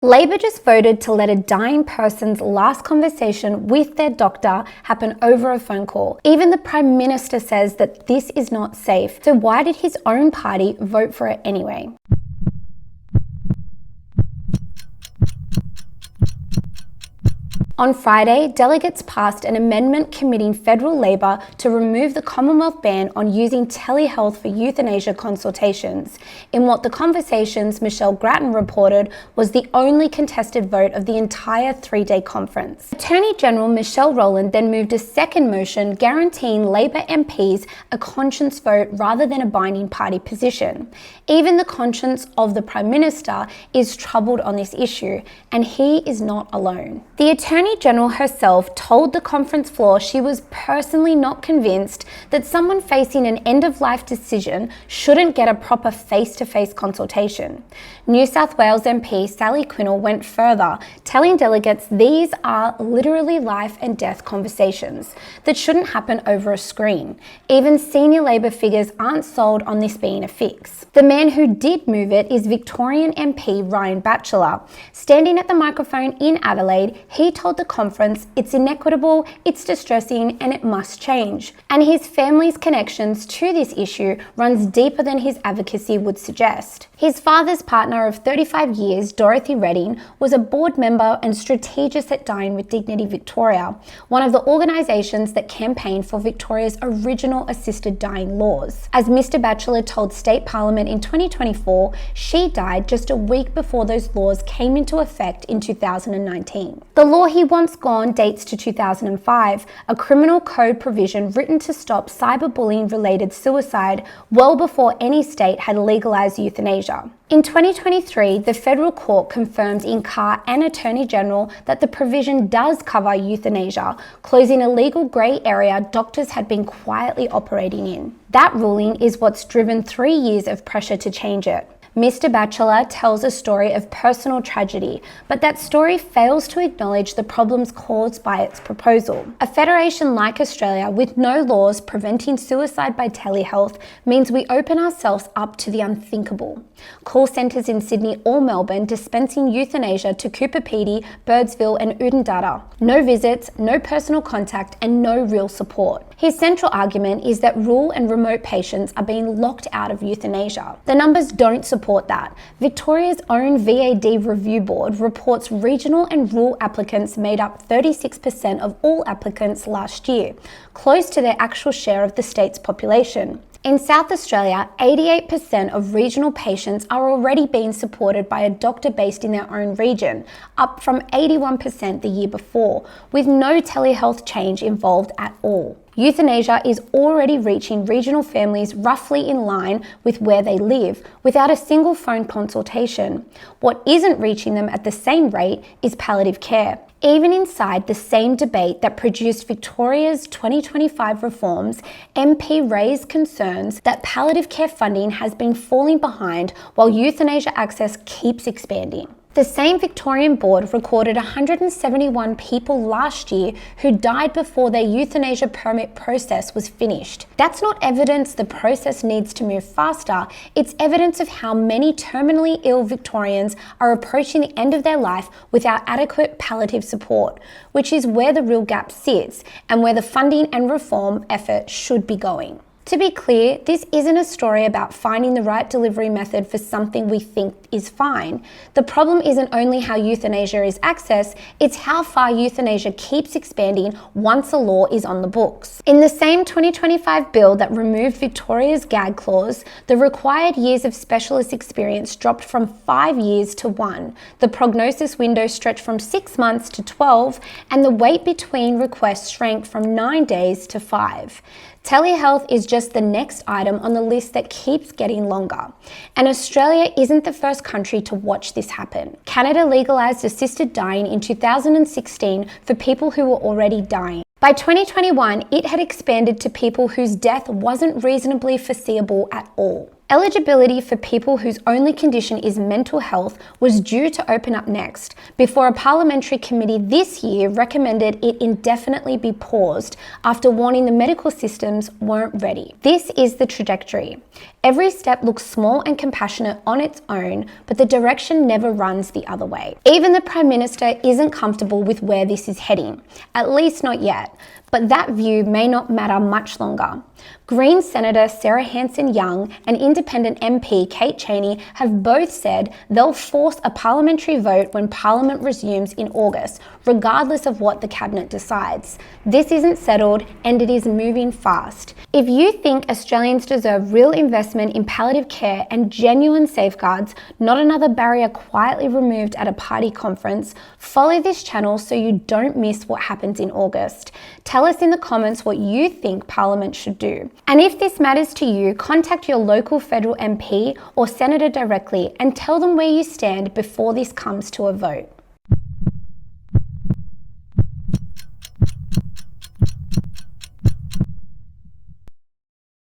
Labor just voted to let a dying person's last conversation with their doctor happen over a phone call. Even the Prime Minister says that this is not safe. So why did his own party vote for it anyway? On Friday, delegates passed an amendment committing federal Labor to remove the Commonwealth ban on using telehealth for euthanasia consultations, in what the Conversations' Michelle Grattan reported was the only contested vote of the entire three-day conference. Attorney General Michelle Rowland then moved a second motion guaranteeing Labor MPs a conscience vote rather than a binding party position. Even the conscience of the Prime Minister is troubled on this issue, and he is not alone. The Attorney General herself told the conference floor she was personally not convinced that someone facing an end-of-life decision shouldn't get a proper face-to-face consultation. New South Wales MP Sally Quinnell went further, telling delegates these are literally life and death conversations that shouldn't happen over a screen. Even senior Labor figures aren't sold on this being a fix. The man who did move it is Victorian MP Ryan Batchelor. Standing at the microphone in Adelaide, he told the conference it's inequitable, it's distressing, and it must change. And his family's connections to this issue runs deeper than his advocacy would suggest. His father's partner of 35 years, Dorothy Redding, was a board member and strategist at Dying with Dignity Victoria, one of the organisations that campaigned for Victoria's original assisted dying laws. As Mr. Batchelor told State Parliament in 2024, she died just a week before those laws came into effect in 2019. The law he wants gone dates to 2005, a criminal code provision written to stop cyberbullying-related suicide well before any state had legalised euthanasia. In 2023, the federal court confirmed in Carr and Attorney General that the provision does cover euthanasia, closing a legal grey area doctors had been quietly operating in. That ruling is what's driven 3 years of pressure to change it. Mr. Batchelor tells a story of personal tragedy, but that story fails to acknowledge the problems caused by its proposal. A federation like Australia with no laws preventing suicide by telehealth means we open ourselves up to the unthinkable. Call centres in Sydney or Melbourne dispensing euthanasia to Cooper Pedy, Birdsville and Oodnadatta. No visits, no personal contact and no real support. His central argument is that rural and remote patients are being locked out of euthanasia. The numbers don't support that. Victoria's own VAD review board reports regional and rural applicants made up 36% of all applicants last year, close to their actual share of the state's population. In South Australia, 88% of regional patients are already being supported by a doctor based in their own region, up from 81% the year before, with no telehealth change involved at all. Euthanasia is already reaching regional families roughly in line with where they live, without a single phone consultation. What isn't reaching them at the same rate is palliative care. Even inside the same debate that produced Victoria's 2025 reforms, MP raised concerns that palliative care funding has been falling behind while euthanasia access keeps expanding. The same Victorian board recorded 171 people last year who died before their euthanasia permit process was finished. That's not evidence the process needs to move faster, it's evidence of how many terminally ill Victorians are approaching the end of their life without adequate palliative support, which is where the real gap sits and where the funding and reform effort should be going. To be clear, this isn't a story about finding the right delivery method for something we think is fine. The problem isn't only how euthanasia is accessed, it's how far euthanasia keeps expanding once a law is on the books. In the same 2025 bill that removed Victoria's gag clause, the required years of specialist experience dropped from 5 years to 1. The prognosis window stretched from 6 months to 12, and the wait between requests shrank from 9 days to 5. Telehealth is just the next item on the list that keeps getting longer. And Australia isn't the first country to watch this happen. Canada legalised assisted dying in 2016 for people who were already dying. By 2021, it had expanded to people whose death wasn't reasonably foreseeable at all. Eligibility for people whose only condition is mental health was due to open up next, before a parliamentary committee this year recommended it indefinitely be paused after warning the medical systems weren't ready. This is the trajectory. Every step looks small and compassionate on its own, but the direction never runs the other way. Even the Prime Minister isn't comfortable with where this is heading, at least not yet. But that view may not matter much longer. Green Senator Sarah Hanson-Young and Independent MP Kate Chaney have both said they'll force a parliamentary vote when Parliament resumes in August, regardless of what the Cabinet decides. This isn't settled and it is moving fast. If you think Australians deserve real investment in palliative care and genuine safeguards, not another barrier quietly removed at a party conference, follow this channel so you don't miss what happens in August. Tell us in the comments what you think Parliament should do. And if this matters to you, contact your local federal MP or senator directly and tell them where you stand before this comes to a vote.